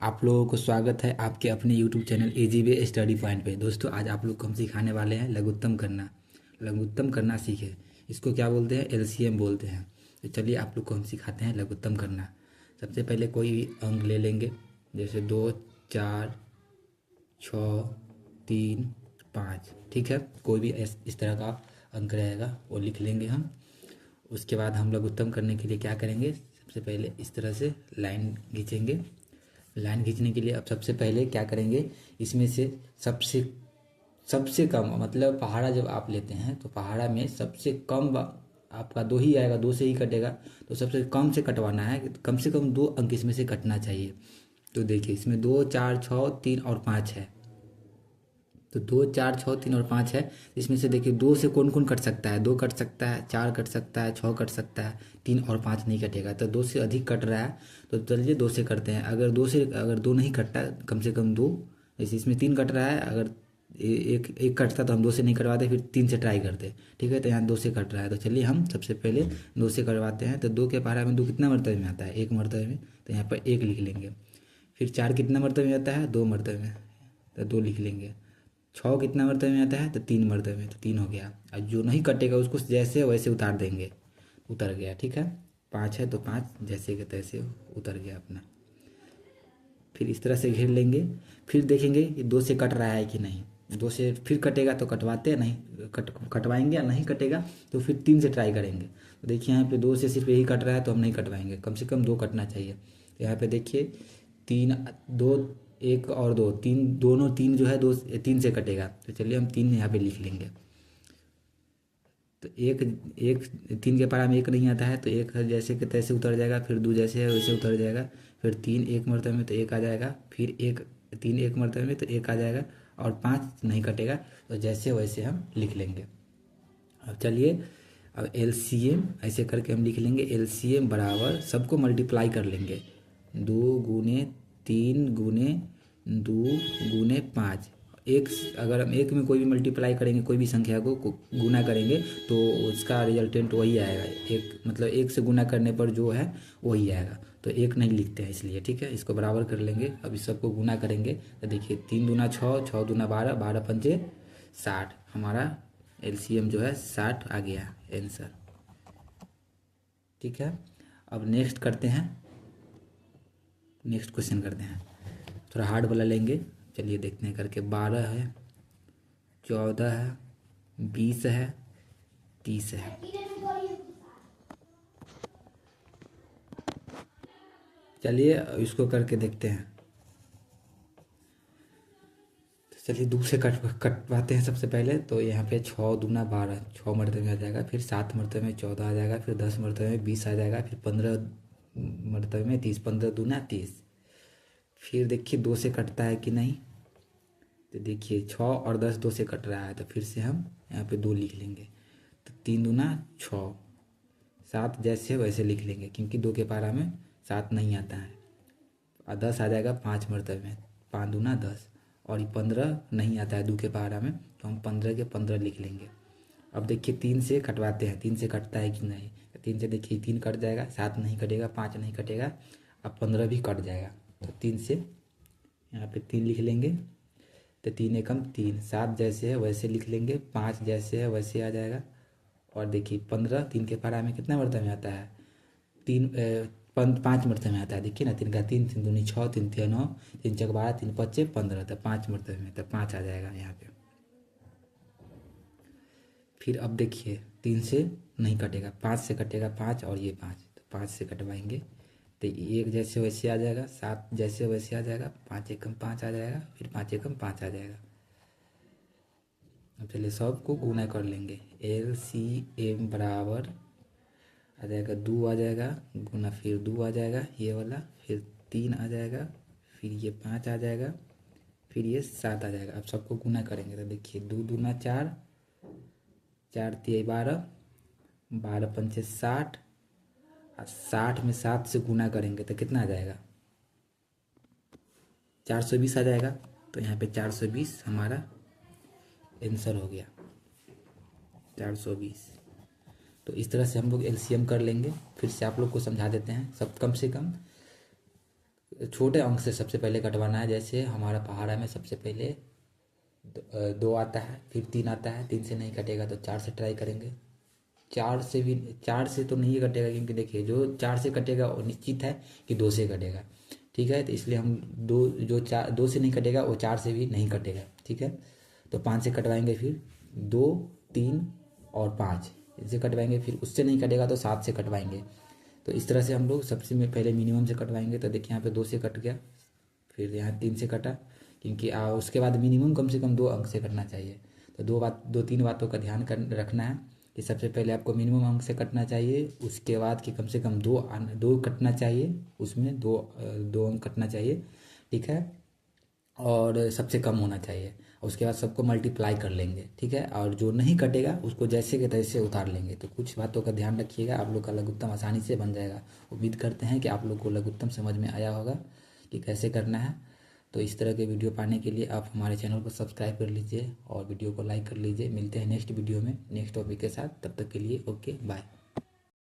आप लोगों को स्वागत है आपके अपने YouTube channel AGB study point पे। दोस्तों आज आप लोग को हम सिखाने वाले हैं लघुत्तम करना। लघुत्तम करना सीखे, इसको क्या बोलते हैं? LCM बोलते हैं। तो चलिए आप लोग को हम सिखाते हैं लघुत्तम करना। सबसे पहले कोई भी अंक ले लेंगे, जैसे 2, 4, 6, 3, 5। ठीक है, कोई भी इस तरह का अंक रहेगा वो लिख लेंगे हम। उसके बाद हम लघुत्तम करने के लिए क्या करेंगे? सबसे पहले इस तरह से लाइन खींचेंगे। लाइन खींचने के लिए अब सबसे पहले क्या करेंगे, इसमें से सबसे सबसे कम, मतलब पहाड़ा जब आप लेते हैं तो पहाड़ा में सबसे कम आपका 2 ही आएगा, 2 से ही कटेगा। तो सबसे कम से कटवाना है, कम से कम 2 अंक इसमें से कटना चाहिए। तो देखिए इसमें 2, 4, 6, 3 और 5 है। तो 2, 4, 6, 3 और 5 है। इसमें से देखिए 2 से कौन कौन कट सकता है? 2 कट सकता है, 4 कट सकता है, 6 कट सकता है, 3 और 5 नहीं कटेगा। तो 2 से अधिक कट रहा है तो चलिए 2 से करते हैं। अगर 2 नहीं कटता, कम से कम 2, जैसे इसमें 3 कट रहा है, अगर एक एक कटता तो हम 2 से नहीं करवाते, फिर 3 से ट्राई करते। ठीक है, तो यहाँ 2 से कट रहा है तो चलिए हम सबसे पहले 2 से करवाते हैं। तो 2 के पहाड़ा में 2 कितना मरतबे में आता है? 1 मरतबे में, तो यहाँ पर 1 लिख लेंगे। फिर 4 कितना मरतबे में आता है? 2 मरतबे में, तो 2 लिख लेंगे। 6 कितना मरतबे में आता है? तो 3 मरतबे में, तो 3 हो गया। और जो नहीं कटेगा उसको जैसे वैसे उतार देंगे, उतर गया। ठीक है, 5 है तो 5 जैसे के तैसे उतर गया अपना। फिर इस तरह से घेर लेंगे। फिर देखेंगे ये 2 से कट रहा है कि नहीं। 2 से फिर कटेगा तो कटवाते हैं, नहीं कटवाएंगे, या नहीं कटेगा तो फिर 3 से ट्राई करेंगे। तो देखिए यहाँ पे 2 से सिर्फ यही कट रहा है तो हम नहीं कटवाएंगे, कम से कम 2 कटना चाहिए। तो यहाँ पे देखिए 3, 2, 1 और 2, 3, दोनों 3 जो है 2 3 से कटेगा। तो चलिए हम 3 यहाँ पे लिख लेंगे। तो एक एक 3 के पारा में 1 नहीं आता है तो 1 जैसे कि तैसे उतर जाएगा। फिर 2 जैसे है वैसे उतर जाएगा। फिर 3 1 मरतबे में तो 1 आ जाएगा। फिर 3 1 मरतबे में तो 1 आ जाएगा। और 5 नहीं कटेगा, तो जैसे वैसे हम लिख लेंगे। अब चलिए, अब LCM ऐसे करके हम लिख लेंगे। LCM बराबर सबको मल्टीप्लाई कर लेंगे। 2 गुने 3 गुने 2 गुने 5। एक, अगर हम एक में कोई भी मल्टीप्लाई करेंगे, कोई भी संख्या को गुना करेंगे तो उसका रिजल्टेंट वही आएगा। एक मतलब एक से गुना करने पर जो है वही आएगा। तो एक नहीं लिखते हैं इसलिए। ठीक है, इसको बराबर कर लेंगे। अब इस सबको गुना करेंगे तो देखिए 3 दूना 6, 6 दूना 12, 12 पंचे 60। हमारा LCM जो है 60 आ गया आंसर। ठीक है, अब नेक्स्ट करते हैं, नेक्स्ट क्वेश्चन करते हैं। थोड़ा हार्ड वाला लेंगे, चलिए देखते हैं करके। 12 है, 14 है, 20 है, 30 है। चलिए इसको करके देखते हैं। तो चलिए 2 से कटवाते हैं सबसे पहले। तो यहाँ पे 6 दूना 12, 6 मरतबे में आ जाएगा। फिर 7 मरतबे में 14 आ जाएगा। फिर 10 मरतबे में 20 आ जाएगा। फिर 15 मरतबे में 30, 15 दूना 30। फिर देखिए 2 से कटता है कि नहीं। तो देखिए 6 और 10 2 से कट रहा है, तो फिर से हम यहाँ पे 2 लिख लेंगे। तो 3 दूना 6, 7 जैसे वैसे लिख लेंगे, क्योंकि 2 के पारा में 7 नहीं आता है। और 10 आ जाएगा 5 मरतबे में, 5 दूना 10। और ये 15 नहीं आता है 2 के पारा में, तो हम 15 के 15 लिख लेंगे। अब देखिए 3 से कटवाते हैं, 3 से कटता है कि नहीं। 3 से देखिए 3 कट जाएगा, 7 नहीं कटेगा, 5 नहीं कटेगा, अब 15 भी कट जाएगा। तो 3 से यहाँ पे 3 लिख लेंगे। तो 3 एकम 3, 7 जैसे है वैसे लिख लेंगे, 5 जैसे है वैसे आ जाएगा। और देखिए 15 3 के पारा में कितना मरतबे में आता है? 5 मरतबे में आता है। देखिए ना, 3 का 3, 3 दूनी 6, 3 तिया 9, 3 चौक 12, 3 पच्चे 15, तो 5 मरतबे में, तो 5 आ जाएगा यहाँ पे। फिर अब देखिए 3 से नहीं कटेगा, 5 से कटेगा, 5 और ये 5, तो 5 से कटवाएंगे। तो 1 जैसे वैसे आ जाएगा, 7 जैसे वैसे आ जाएगा, 5 एकम 5 आ जाएगा, फिर 5 एकम 5 आ जाएगा। अब चलिए सबको गुना कर लेंगे। LCM बराबर आ जाएगा 2 आ जाएगा, गुना फिर 2 आ जाएगा ये वाला, फिर 3 आ जाएगा, फिर ये 5 आ जाएगा, फिर ये 7 आ जाएगा। अब सबको गुना करेंगे तो देखिए 2 दूना 4, 4 तिया 12, 12 पंचे 60, और 60 में 7 से गुना करेंगे तो कितना आ जाएगा? 420 आ जाएगा। तो यहाँ पे 420 हमारा आंसर हो गया, 420। तो इस तरह से हम लोग LCM कर लेंगे। फिर से आप लोग को समझा देते हैं। सब कम से कम छोटे अंक से सबसे पहले कटवाना है। जैसे हमारा पहाड़ा में सबसे पहले 2 आता है, फिर 3 आता है, 3 से नहीं कटेगा तो 4 से ट्राई करेंगे। 4 से तो नहीं कटेगा, क्योंकि देखिए जो 4 से कटेगा वो निश्चित है कि 2 से कटेगा। ठीक है, तो इसलिए हम 2 से नहीं कटेगा वो 4 से भी नहीं कटेगा। ठीक है, तो 5 से कटवाएंगे, फिर 2, 3 और 5 इनसे कटवाएंगे, फिर उससे नहीं कटेगा तो 7 से कटवाएंगे। तो इस तरह से हम लोग सबसे में पहले मिनिमम से कटवाएंगे। तो देखिए यहाँ पे 2 से कट गया, फिर यहाँ 3 से कटा, क्योंकि उसके बाद मिनिमम कम से कम 2 अंक से कटना चाहिए। तो 2-3 बातों का ध्यान रखना है कि सबसे पहले आपको मिनिमम अंक से कटना चाहिए, उसके बाद कि कम से कम 2 कटना चाहिए, उसमें 2 अंक कटना चाहिए। ठीक है, और सबसे कम होना चाहिए। उसके बाद सबको मल्टीप्लाई कर लेंगे। ठीक है, और जो नहीं कटेगा उसको जैसे के तैसे उतार लेंगे। तो कुछ बातों का ध्यान रखिएगा, आप लोग का लघुत्तम आसानी से बन जाएगा। उम्मीद करते हैं कि आप लोग को लघुत्तम समझ में आया होगा कि कैसे करना है। तो इस तरह के वीडियो पाने के लिए आप हमारे चैनल को सब्सक्राइब कर लीजिए और वीडियो को लाइक कर लीजिए। मिलते हैं नेक्स्ट वीडियो में नेक्स्ट टॉपिक के साथ, तब तक के लिए ओके बाय।